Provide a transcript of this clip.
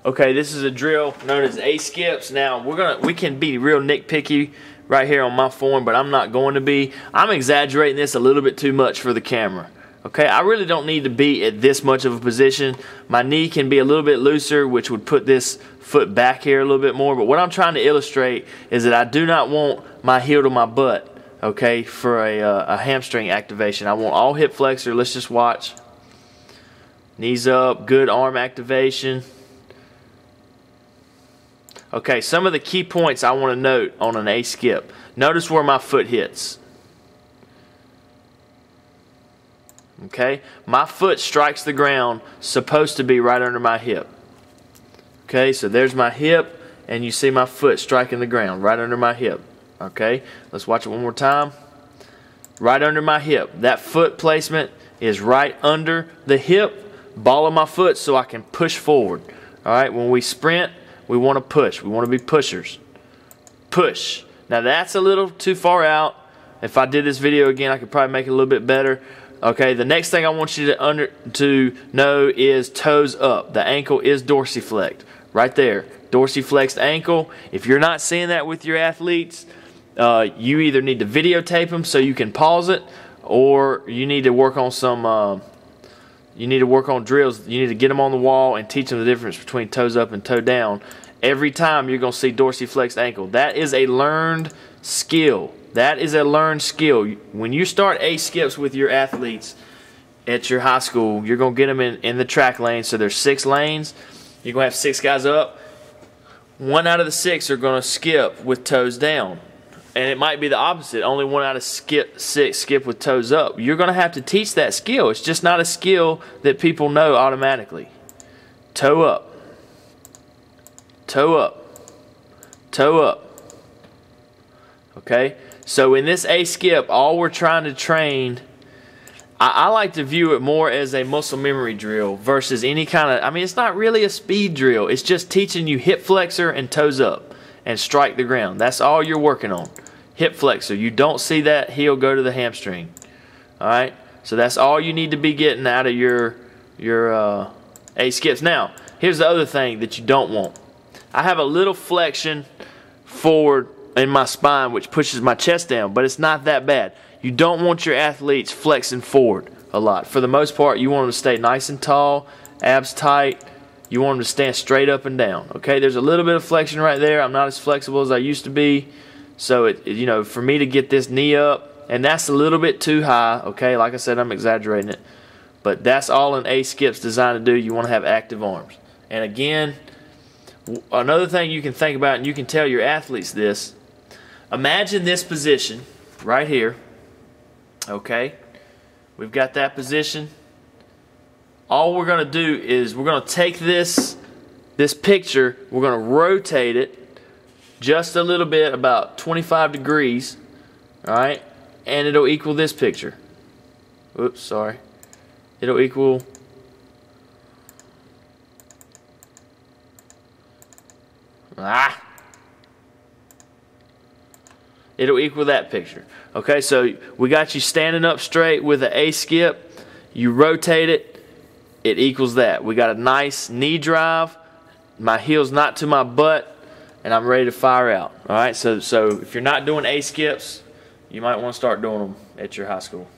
Okay, this is a drill known as A skips. Now we can be real nitpicky right here on my form, but I'm not going to be. I'm exaggerating this a little bit too much for the camera. Okay, I really don't need to be at this much of a position. My knee can be a little bit looser, which would put this foot back here a little bit more. But what I'm trying to illustrate is that I do not want my heel to my butt, okay, for a hamstring activation. I want all hip flexor. Let's just watch. Knees up, good arm activation. Okay, some of the key points I want to note on an A skip. Notice where my foot hits. Okay, my foot strikes the ground, supposed to be right under my hip. Okay, so there's my hip, and you see my foot striking the ground right under my hip. Okay, let's watch it one more time. Right under my hip. That foot placement is right under the hip, ball of my foot, so I can push forward. All right, when we sprint, we want to push. We want to be pushers. Push. Now that's a little too far out. If I did this video again, I could probably make it a little bit better. Okay, the next thing I want you to know is toes up. The ankle is dorsiflexed. Right there. Dorsiflexed ankle. If you're not seeing that with your athletes, you either need to videotape them so you can pause it, or you need to work on some drills. You need to get them on the wall and teach them the difference between toes up and toe down. Every time you're going to see dorsiflexed ankle. That is a learned skill. That is a learned skill. When you start A skips with your athletes at your high school, you're going to get them in the track lane. So there's 6 lanes. You're going to have 6 guys up. 1 out of the 6 are going to skip with toes down. And it might be the opposite. Only 1 out of 6 skip with toes up. You're going to have to teach that skill. It's just not a skill that people know automatically. Toe up. Toe up. Toe up. Okay? So in this A skip, all we're trying to train, I like to view it more as a muscle memory drill versus any kind of, I mean, it's not really a speed drill. It's just teaching you hip flexor and toes up and strike the ground. That's all you're working on. Hip flexor. You don't see that heel go to the hamstring. All right? So that's all you need to be getting out of your A skips. Now, here's the other thing that you don't want. I have a little flexion forward in my spine, which pushes my chest down, but it's not that bad. You don't want your athletes flexing forward a lot. For the most part, you want them to stay nice and tall, abs tight. You want them to stand straight up and down. Okay, there's a little bit of flexion right there. I'm not as flexible as I used to be. So, you know, for me to get this knee up, and that's a little bit too high, okay? Like I said, I'm exaggerating it. But that's all an A skip's designed to do. You want to have active arms. And again, another thing you can think about, and you can tell your athletes this, imagine this position right here, okay? We've got that position. All we're going to do is we're going to take this picture, we're going to rotate it just a little bit, about 25 degrees, all right? And it'll equal this picture. Oops, sorry. It'll equal it'll equal that picture. Okay, so we got you standing up straight with an A skip. You rotate it, it equals that. We got a nice knee drive. My heel's not to my butt, and I'm ready to fire out. All right, so if you're not doing A skips, you might want to start doing them at your high school.